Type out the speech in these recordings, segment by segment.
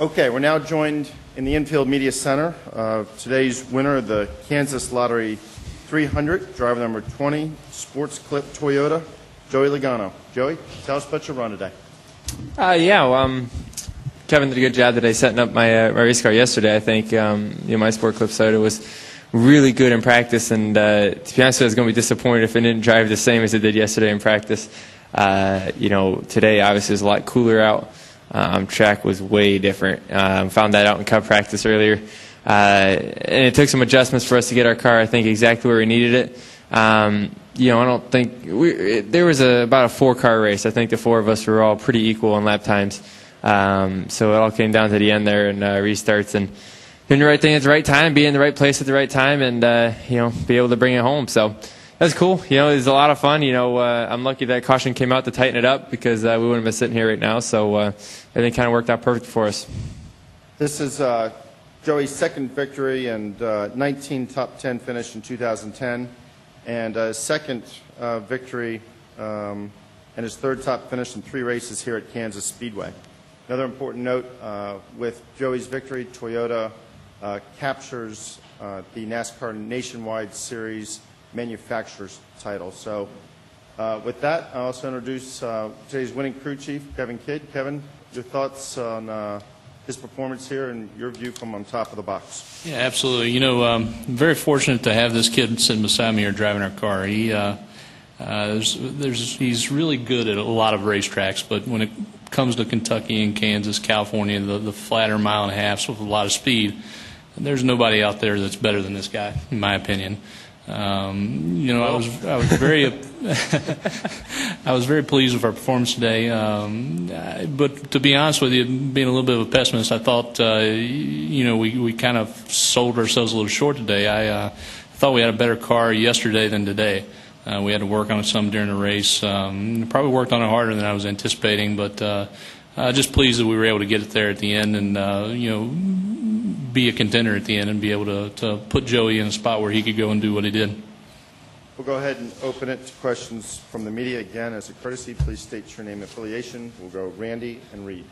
Okay, we're now joined in the infield media center. Today's winner of the Kansas Lottery 300, driver number 20, Sports Clip Toyota, Joey Logano. Joey, tell us about your run today. Kevin did a good job today setting up my race car yesterday. I think my Sport Clip Toyota was really good in practice, and to be honest, I was going to be disappointed if it didn't drive the same as it did yesterday in practice. Today obviously was a lot cooler out. Track was way different. Found that out in Cup practice earlier. And it took some adjustments for us to get our car, I think, exactly where we needed it. I don't think there was about a 4-car race. I think the 4 of us were all pretty equal on lap times. So it all came down to the end there and restarts and doing the right thing at the right time, be in the right place at the right time, and be able to bring it home. So that's cool. It was a lot of fun. I'm lucky that caution came out to tighten it up because we wouldn't have been sitting here right now. So everything kind of worked out perfect for us. This is Joey's second victory and 19 top 10 finish in 2010, and second victory and his third top finish in 3 races here at Kansas Speedway. Another important note, with Joey's victory, Toyota captures the NASCAR Nationwide Series manufacturer's title. So with that, I'll also introduce today's winning crew chief, Kevin Kidd. Kevin, your thoughts on his performance here and your view from on top of the box? Yeah, absolutely. I'm very fortunate to have this kid sitting beside me here driving our car. He's really good at a lot of racetracks, but when it comes to Kentucky and Kansas, California, the flatter mile and a half with a lot of speed, there's nobody out there that's better than this guy, in my opinion. I was very I was very pleased with our performance today. But to be honest with you, being a little bit of a pessimist, I thought we kind of sold ourselves a little short today. I thought we had a better car yesterday than today. We had to work on it some during the race. Probably worked on it harder than I was anticipating, but just pleased that we were able to get it there at the end and be a contender at the end and be able to put Joey in a spot where he could go and do what he did. We'll go ahead and open it to questions from the media. Again, as a courtesy, please state your name and affiliation. We'll go Randy and Reed.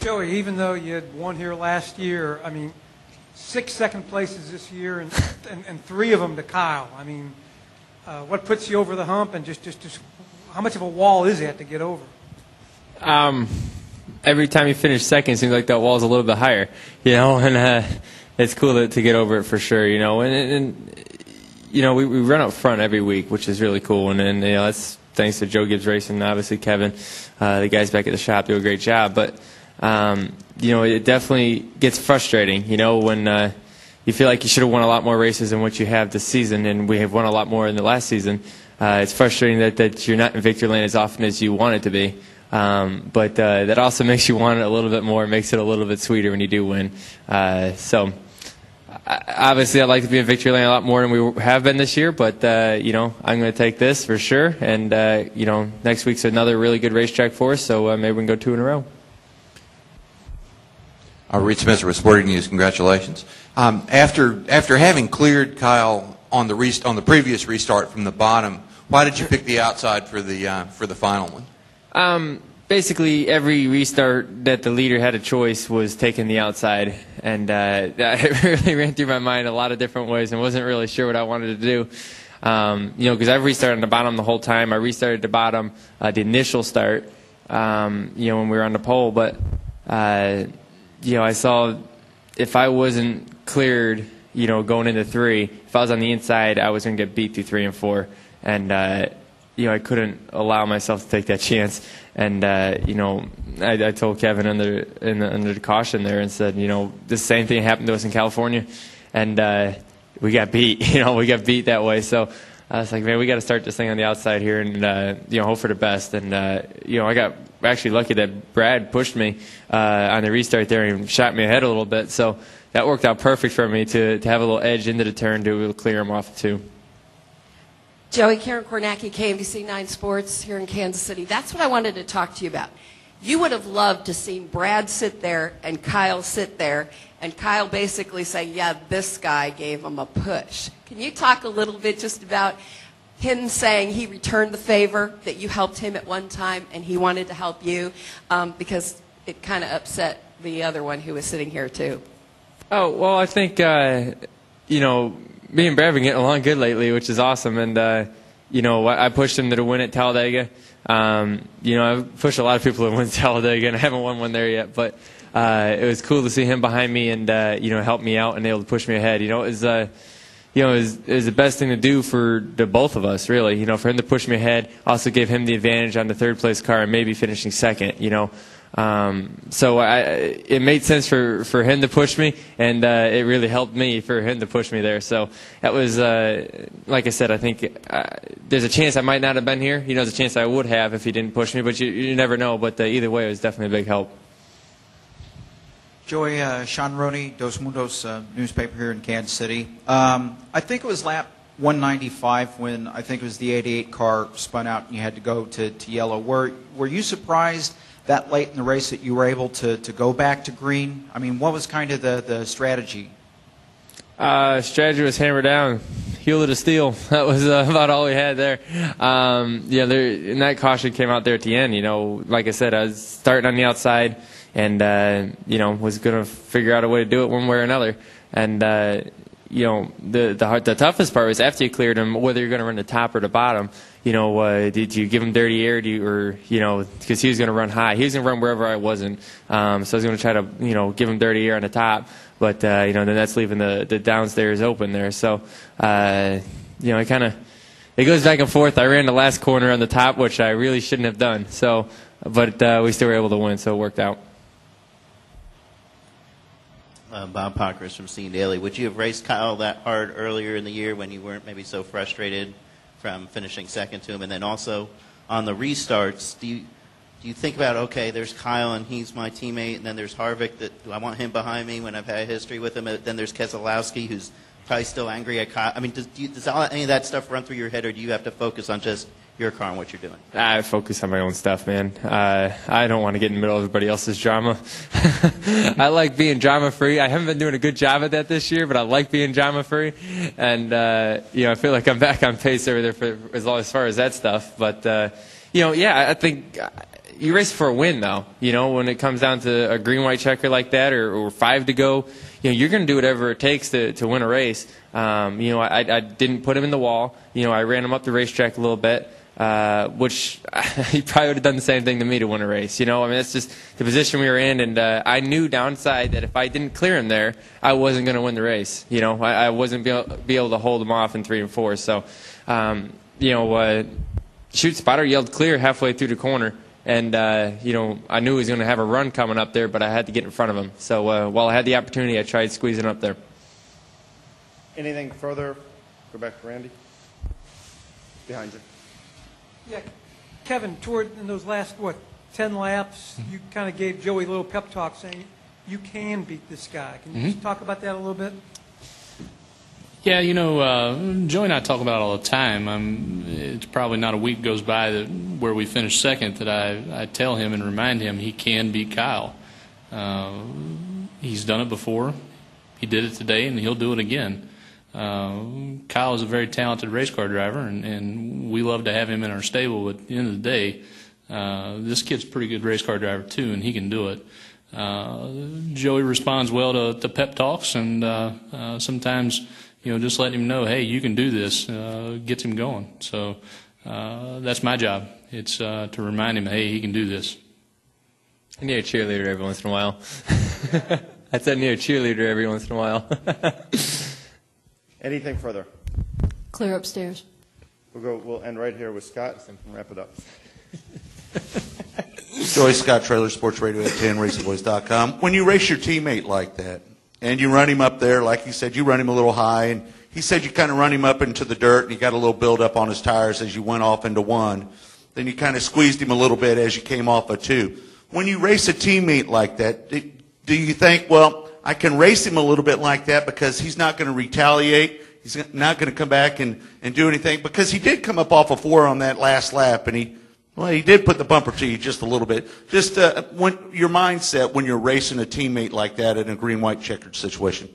Joey, even though you had won here last year, 6 second places this year and 3 of them to Kyle. What puts you over the hump, and just how much of a wall is it to get over? Every time you finish second, it seems like that wall's a little bit higher, and it's cool to get over it for sure, and we run up front every week, which is really cool, and that's thanks to Joe Gibbs Racing, and obviously Kevin, the guys back at the shop do a great job, but it definitely gets frustrating, when you feel like you should have won a lot more races than what you have this season, and we have won a lot more in the last season. It's frustrating that you're not in victory lane as often as you want it to be. But that also makes you want it a little bit more, makes it a little bit sweeter when you do win. So obviously I'd like to be in victory lane a lot more than we have been this year, but I'm going to take this for sure. And next week's another really good racetrack for us, so maybe we can go 2 in a row. Reed Spencer with Sporting News. Congratulations. After having cleared Kyle on the previous restart from the bottom, why did you pick the outside for the final one? Basically, every restart that the leader had a choice was taking the outside, and that really ran through my mind a lot of different ways, and wasn't really sure what I wanted to do. Because I've restarted on the bottom the whole time. I restarted the bottom the initial start, when we were on the pole, but I saw if I wasn't cleared, going into 3, if I was on the inside, I was going to get beat through 3 and 4, and I couldn't allow myself to take that chance. And, I told Kevin under the caution there and said, the same thing happened to us in California. And we got beat, we got beat that way. So I was like, man, we got to start this thing on the outside here and, hope for the best. And, I got actually lucky that Brad pushed me on the restart there and shot me ahead a little bit. So that worked out perfect for me to have a little edge into the turn to clear him off too. Joey, Karen Kornacki, KMBC 9 Sports here in Kansas City. That's what I wanted to talk to you about. You would have loved to see Brad sit there and Kyle sit there, and Kyle basically say, yeah, this guy gave him a push. Can you talk a little bit just about him saying he returned the favor, that you helped him at one time and he wanted to help you, because it kind of upset the other one who was sitting here too. Oh, well, I think, you know, me and Brad have been getting along good lately, which is awesome. And, you know, I pushed him to win at Talladega. You know, I've pushed a lot of people to win Talladega, and I haven't won one there yet. But it was cool to see him behind me and, you know, help me out and able to push me ahead. You know, it was the best thing to do for the both of us, really. You know, for him to push me ahead, also gave him the advantage on the third-place car and maybe finishing second, you know. So it made sense for him to push me, and it really helped me for him to push me there. So that was, like I said, I think there's a chance I might not have been here. You know, there's a chance I would have if he didn't push me, but you never know. But either way, it was definitely a big help. Joey, Sean Roney, Dos Mundos newspaper here in Kansas City. I think it was lap 195 when I think it was the 88 car spun out and you had to go to yellow. Were you surprised that late in the race that you were able to go back to green? I mean, what was kind of the strategy? Strategy was hammer down, heel to steel. That was about all we had there. Yeah, and that caution came out there at the end. You know, like I said, I was starting on the outside, and you know, was going to figure out a way to do it one way or another. And you know, the toughest part was after you cleared him, whether you're going to run the top or the bottom. You know, did you give him dirty air? Or you know, because he was going to run high. He was going to run wherever I wasn't. So I was going to try to, you know, give him dirty air on the top. But you know, then that's leaving the downstairs open there. So you know, it goes back and forth. I ran the last corner on the top, which I really shouldn't have done. So, but we still were able to win, so it worked out. Bob Pockers from Scene Daily. Would you have raced Kyle that hard earlier in the year when you weren't maybe so frustrated from finishing second to him? And then also on the restarts, do you think about, okay, there's Kyle and he's my teammate, and then there's Harvick that I want him behind me when I've had a history with him, and then there's Keselowski who's probably still angry at Kyle. I mean, does any of that stuff run through your head, or do you have to focus on just your car and what you're doing? I focus on my own stuff, man. I don't want to get in the middle of everybody else's drama. I like being drama-free. I haven't been doing a good job at that this year, but I like being drama-free. And, you know, I feel like I'm back on pace over there for as far as that stuff. But, you know, yeah, I think you race for a win, though. You know, when it comes down to a green-white checker like that or 5 to go, you know, you're going to do whatever it takes to win a race. You know, I didn't put him in the wall. You know, I ran him up the racetrack a little bit. Which he probably would have done the same thing to me to win a race. You know, I mean, that's just the position we were in, and I knew downside that if I didn't clear him there, I wasn't going to win the race. You know, I wasn't be able to hold him off in 3 and 4. So, you know, shoot spotter yelled clear halfway through the corner, and you know, I knew he was going to have a run coming up there, but I had to get in front of him. So while I had the opportunity, I tried squeezing up there. Anything further? Go back to Randy. Behind you. Yeah, Kevin, in those last, 10 laps, you kind of gave Joey a little pep talk saying you can beat this guy. Can you just talk about that a little bit? Yeah, you know, Joey and I talk about it all the time. It's probably not a week goes by where we finish second that I tell him and remind him he can beat Kyle. He's done it before. He did it today, and he'll do it again. Kyle is a very talented race car driver, and we love to have him in our stable. But at the end of the day, this kid's a pretty good race car driver too, and he can do it. Joey responds well to pep talks, and sometimes, you know, just letting him know, hey, you can do this, gets him going. So that's my job. It's to remind him, hey, he can do this. I need a cheerleader every once in a while. I said I need a cheerleader every once in a while. Anything further? Clear upstairs. We'll end right here with Scott and wrap it up. Joey Scott, Trailer Sports Radio at 10, RacingBoys.com. When you race your teammate like that, and you run him up there, like you said, you run him a little high, and he said you kind of run him up into the dirt, and he got a little build up on his tires as you went off into 1. Then you kind of squeezed him a little bit as you came off of 2. When you race a teammate like that, do you think, well, I can race him a little bit like that because he's not going to retaliate. He's not going to come back and do anything, because he did come up off of 4 on that last lap, and he did put the bumper to you just a little bit. Just when your mindset when you're racing a teammate like that in a green-white checkered situation.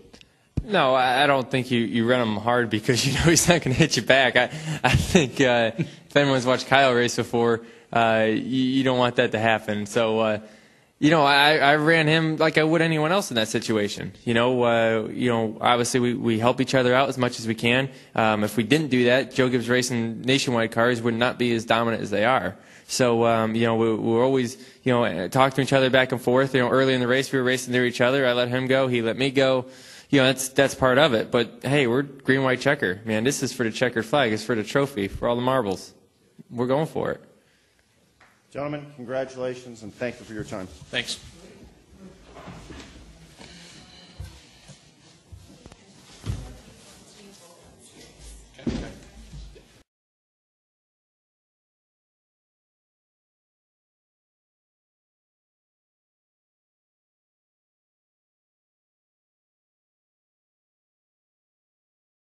No, I don't think you run him hard because you know he's not going to hit you back. I think if anyone's watched Kyle race before, you don't want that to happen. So, I ran him like I would anyone else in that situation. Obviously we help each other out as much as we can. If we didn't do that, Joe Gibbs Racing nationwide cars would not be as dominant as they are. So, we're always, talking to each other back and forth. Early in the race, we were racing near each other. I let him go. He let me go. That's part of it. But, hey, we're green, white, checker. Man, this is for the checkered flag. It's for the trophy, for all the marbles. We're going for it. Gentlemen, congratulations, and thank you for your time. Thanks.